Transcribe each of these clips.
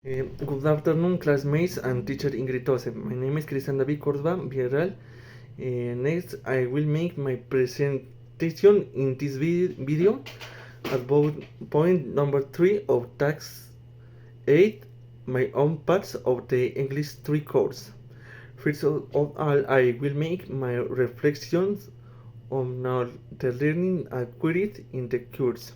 Good afternoon, classmates and teacher Ingrid Tose. My name is Cristian David Córdoba Villarreal. Next, I will make my presentation in this video about point number 3 of task 8, my own parts of the English 3 course. First of all, I will make my reflections on the learning acquired in the course.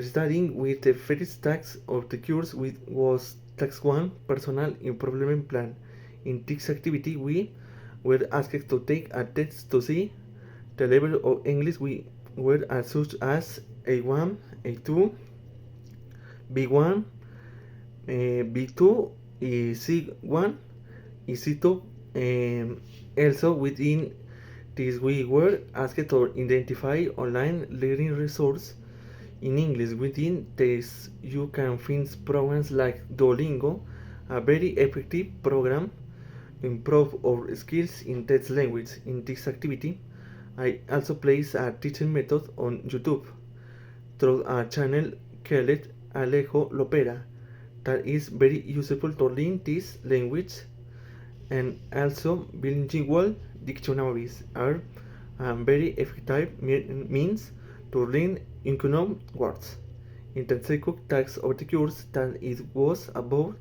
Starting with the first task of the course, which was task 1, personal improvement plan. In this activity, we were asked to take a test to see the level of English we were such as A1, A2, B1, B2, C1, C2. Also, within this, we were asked to identify online learning resources in English. Within this, you can find programs like Duolingo, a very effective program to improve our skills in that language. In this activity, I also place a teaching method on YouTube through a channel called Alejo Lopera that is very useful to learn this language, and also bilingual dictionaries are very effective means to learn unknown words. In the second task of the course, that it was about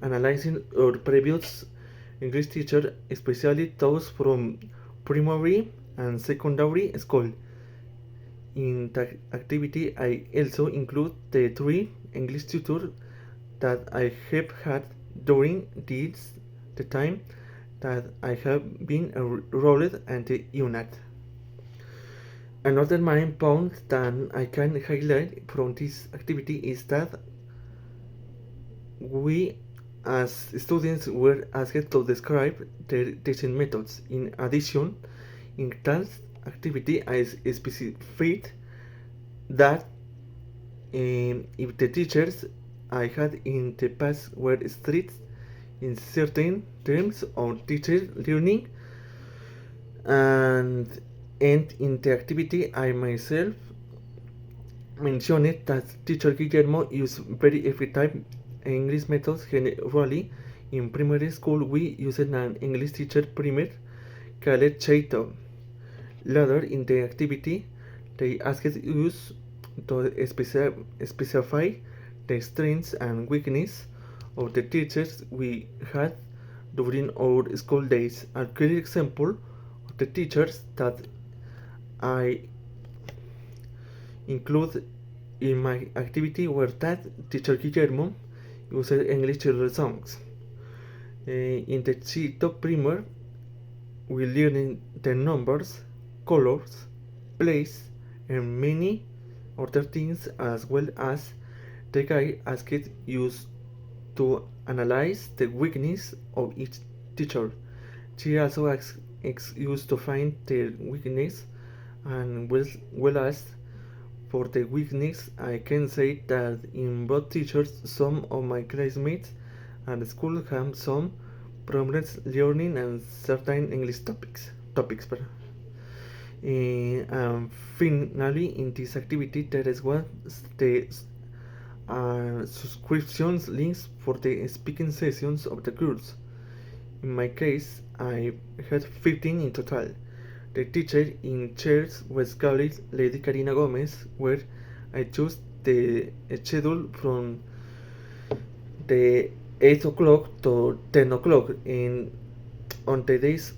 analyzing our previous English teacher, especially those from primary and secondary school. In that activity, I also include the 3 English tutors that I have had during the time that I have been enrolled at the UNAT. Another main point that I can highlight from this activity is that we as students were asked to describe their teaching methods. In addition, in that activity I specified that if the teachers I had in the past were strict in certain terms of teacher learning, and in the activity I myself mentioned that teacher Guillermo used very effective English methods. Generally, in primary school we used an English teacher primer called Chaito. Later in the activity, they asked us to specify the strengths and weaknesses of the teachers we had during our school days. A clear example of the teachers that I include in my activity were that teacher Guillermo used English children's songs. In the Chito primer, we learned the numbers, colors, place, and many other things, as well as the guy asked us to analyze the weakness of each teacher. She also asked us to find their weakness, and well as for the weakness, I can say that in both teachers, some of my classmates at school have some problems learning and certain English topics. Finally, in this activity, there is one the subscriptions links for the speaking sessions of the course. In my case, I had 15 in total. The teacher in chairs was called Lady Karina Gomez, where I chose the schedule from the 8 o'clock to 10 o'clock on the days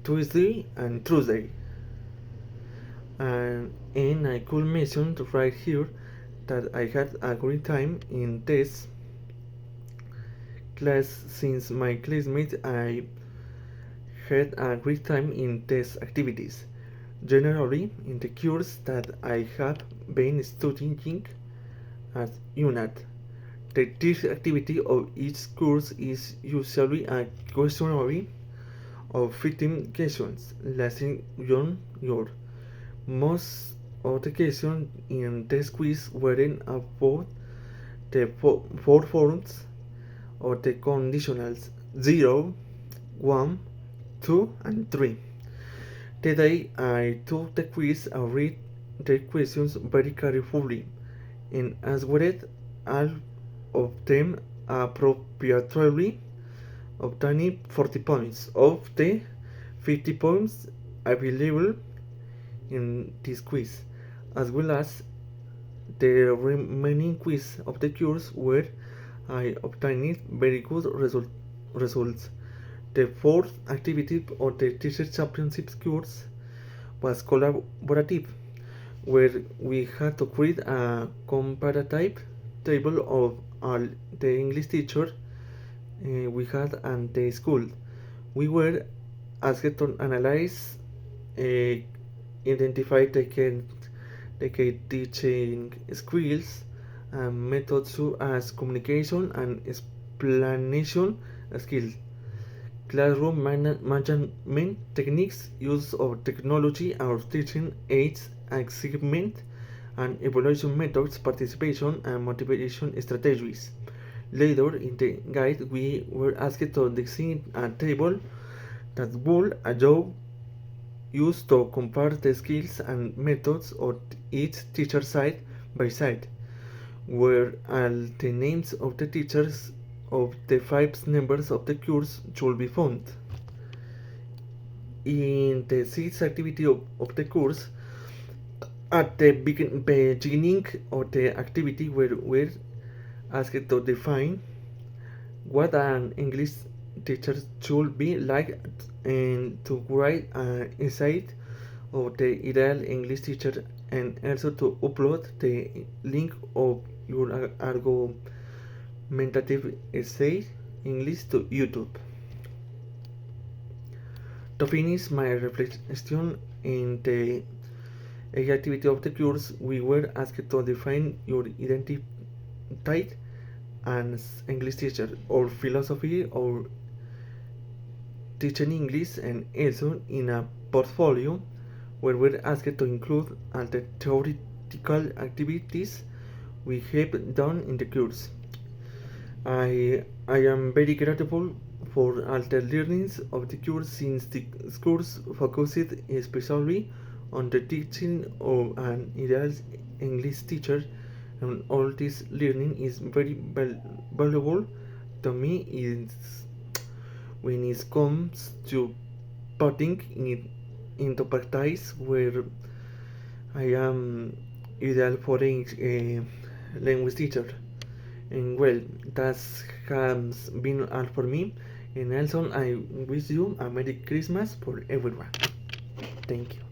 Tuesday and Thursday. And I could mention right here that I had a great time in this class since my classmates I had a great time in these activities. Generally, in the course that I have been studying at UNAT, the teach activity of each course is usually a questionnaire of 15 questions lasting 1 hour. Most of the questions in this quiz weren't about the 4 forms or the conditionals 0, 1, 2, and 3. Today I took the quiz and read the questions very carefully and answered all of them appropriately, obtaining 40 points of the 50 points available in this quiz, as well as the remaining quiz of the course where I obtained very good results. The fourth activity of the Teacher Championship course was collaborative, where we had to create a comparative table of all the English teacher we had at the school. We were asked to analyze, identify the key teaching skills and methods such as communication and explanation skills, classroom management techniques, use of technology, our teaching aids, achievement and evaluation methods, participation and motivation strategies. Later in the guide, we were asked to design a table that would allow us to compare the skills and methods of each teacher side by side, where all the names of the teachers of the 5 members of the course should be found. In the sixth activity of the course, at the beginning of the activity, we're asked to define what an English teacher should be like and to write an essay of the ideal English teacher and also to upload the link of your argumentative essay English to YouTube. To finish my reflection in the activity of the course, we were asked to define your identity as English teacher or philosophy or teaching English, and also in a portfolio where we're asked to include all the theoretical activities we have done in the course. I am very grateful for all the learnings of the course, since the course focused especially on the teaching of an ideal English teacher, and all this learning is very valuable to me when it comes to putting it into practice, where I am ideal for a language teacher. And well, that has been all for me. And also, I wish you a Merry Christmas for everyone. Thank you.